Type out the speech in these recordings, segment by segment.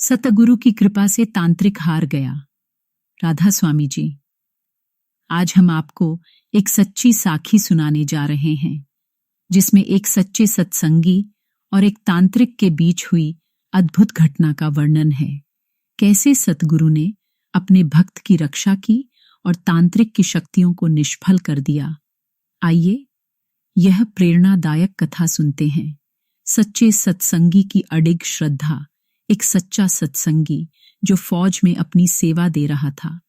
सतगुरु की कृपा से तांत्रिक हार गया। राधा स्वामी जी। आज हम आपको एक सच्ची साखी सुनाने जा रहे हैं, जिसमें एक सच्चे सत्संगी और एक तांत्रिक के बीच हुई अद्भुत घटना का वर्णन है। कैसे सतगुरु ने अपने भक्त की रक्षा की और तांत्रिक की शक्तियों को निष्फल कर दिया। आइए यह प्रेरणादायक कथा सुनते हैं। सच्चे सत्संगी की अडिग श्रद्धा। एक सच्चा सत्संगी जो फौज में अपनी सेवा दे रहा था,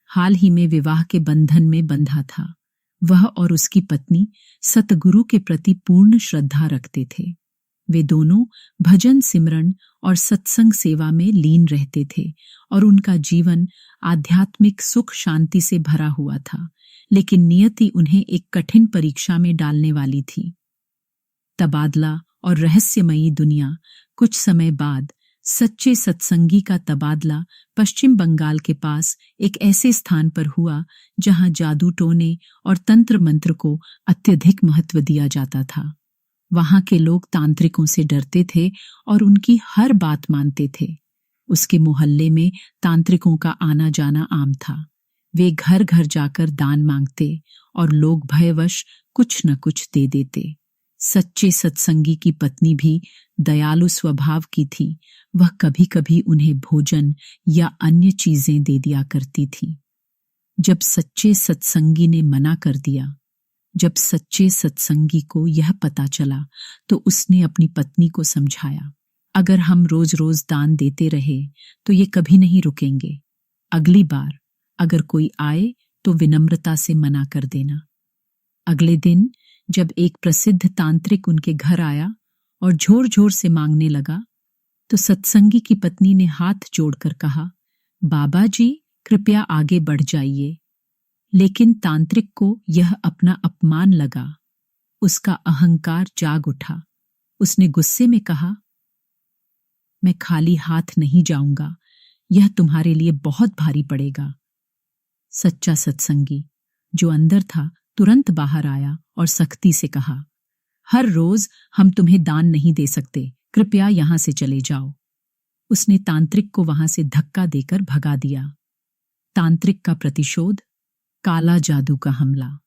हाल ही में विवाह के बंधन में बंधा था। वह और उसकी पत्नी सतगुरु के प्रति पूर्ण श्रद्धा रखते थे। वे दोनों भजन सिमरन और सत्संग सेवा में लीन रहते थे और उनका जीवन आध्यात्मिक सुख शांति से भरा हुआ था। लेकिन नियति उन्हें एक कठिन परीक्षा में डालने वाली थी। तबादला और रहस्यमयी दुनिया। कुछ समय बाद सच्चे सत्संगी का तबादला पश्चिम बंगाल के पास एक ऐसे स्थान पर हुआ जहां जादू टोने और तंत्र मंत्र को अत्यधिक महत्व दिया जाता था। वहां के लोग तांत्रिकों से डरते थे और उनकी हर बात मानते थे। उसके मोहल्ले में तांत्रिकों का आना जाना आम था। वे घर घर जाकर दान मांगते और लोग भयवश कुछ न कुछ दे देते। सच्चे सत्संगी की पत्नी भी दयालु स्वभाव की थी। वह कभी कभी उन्हें भोजन या अन्य चीजें दे दिया करती थी। जब सच्चे सत्संगी ने मना कर दिया, जब सच्चे सत्संगी को यह पता चला, तो उसने अपनी पत्नी को समझाया, अगर हम रोज रोज दान देते रहे तो ये कभी नहीं रुकेंगे। अगली बार अगर कोई आए तो विनम्रता से मना कर देना। अगले दिन जब एक प्रसिद्ध तांत्रिक उनके घर आया और जोर जोर से मांगने लगा, तो सत्संगी की पत्नी ने हाथ जोड़कर कहा, बाबा जी कृपया आगे बढ़ जाइए। लेकिन तांत्रिक को यह अपना अपमान लगा। उसका अहंकार जाग उठा। उसने गुस्से में कहा, मैं खाली हाथ नहीं जाऊंगा, यह तुम्हारे लिए बहुत भारी पड़ेगा। सच्चा सत्संगी जो अंदर था तुरंत बाहर आया और सख्ती से कहा, हर रोज हम तुम्हें दान नहीं दे सकते, कृपया यहां से चले जाओ। उसने तांत्रिक को वहां से धक्का देकर भगा दिया। तांत्रिक का प्रतिशोध, काला जादू का हमला।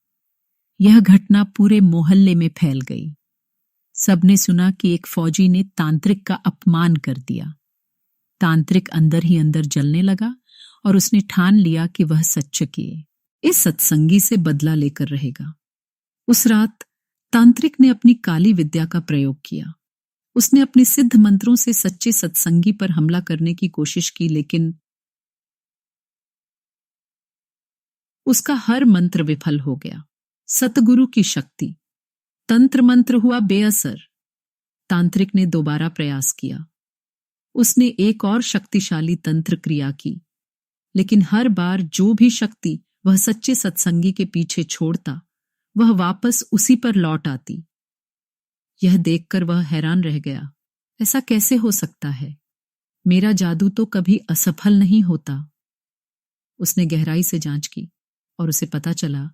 यह घटना पूरे मोहल्ले में फैल गई। सबने सुना कि एक फौजी ने तांत्रिक का अपमान कर दिया। तांत्रिक अंदर ही अंदर जलने लगा और उसने ठान लिया कि वह सच्च किए इस सत्संगी से बदला लेकर रहेगा। उस रात तांत्रिक ने अपनी काली विद्या का प्रयोग किया। उसने अपने सिद्ध मंत्रों से सच्चे सत्संगी पर हमला करने की कोशिश की, लेकिन उसका हर मंत्र विफल हो गया। सतगुरु की शक्ति। तंत्र मंत्र हुआ बेअसर। तांत्रिक ने दोबारा प्रयास किया। उसने एक और शक्तिशाली तंत्र क्रिया की, लेकिन हर बार जो भी शक्ति वह सच्चे सत्संगी के पीछे छोड़ता, वह वापस उसी पर लौट आती। यह देखकर वह हैरान रह गया। ऐसा कैसे हो सकता है? मेरा जादू तो कभी असफल नहीं होता। उसने गहराई से जांच की और उसे पता चला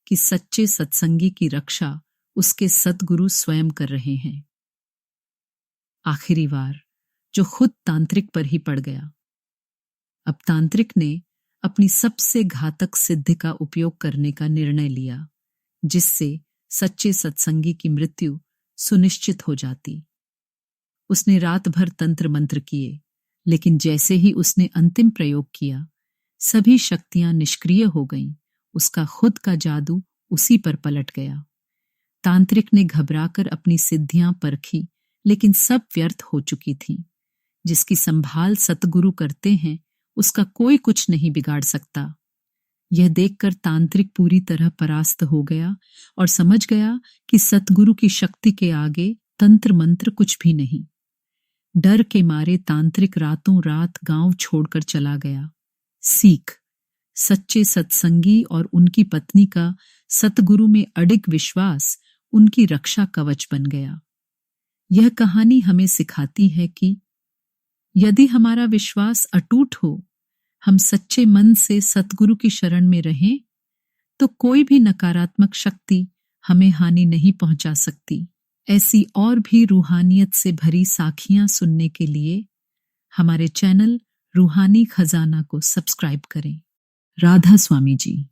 कि सच्चे सत्संगी की रक्षा उसके सतगुरु स्वयं कर रहे हैं। आखिरी वार जो खुद तांत्रिक पर ही पड़ गया। अब तांत्रिक ने अपनी सबसे घातक सिद्धि का उपयोग करने का निर्णय लिया, जिससे सच्चे सत्संगी की मृत्यु सुनिश्चित हो जाती। उसने रात भर तंत्र मंत्र किए, लेकिन जैसे ही उसने अंतिम प्रयोग किया, सभी शक्तियां निष्क्रिय हो गईं। उसका खुद का जादू उसी पर पलट गया। तांत्रिक ने घबराकर अपनी सिद्धियां परखी, लेकिन सब व्यर्थ हो चुकी थीं। जिसकी संभाल सतगुरु करते हैं, उसका कोई कुछ नहीं बिगाड़ सकता। यह देखकर तांत्रिक पूरी तरह परास्त हो गया और समझ गया कि सतगुरु की शक्ति के आगे तंत्र मंत्र कुछ भी नहीं। डर के मारे तांत्रिक रातों रात गांव छोड़कर चला गया। सीख। सच्चे सत्संगी और उनकी पत्नी का सतगुरु में अडिग विश्वास उनकी रक्षा कवच बन गया। यह कहानी हमें सिखाती है कि यदि हमारा विश्वास अटूट हो, हम सच्चे मन से सतगुरु की शरण में रहें, तो कोई भी नकारात्मक शक्ति हमें हानि नहीं पहुंचा सकती। ऐसी और भी रूहानियत से भरी साखियां सुनने के लिए हमारे चैनल रूहानी खजाना को सब्सक्राइब करें। राधा स्वामी जी।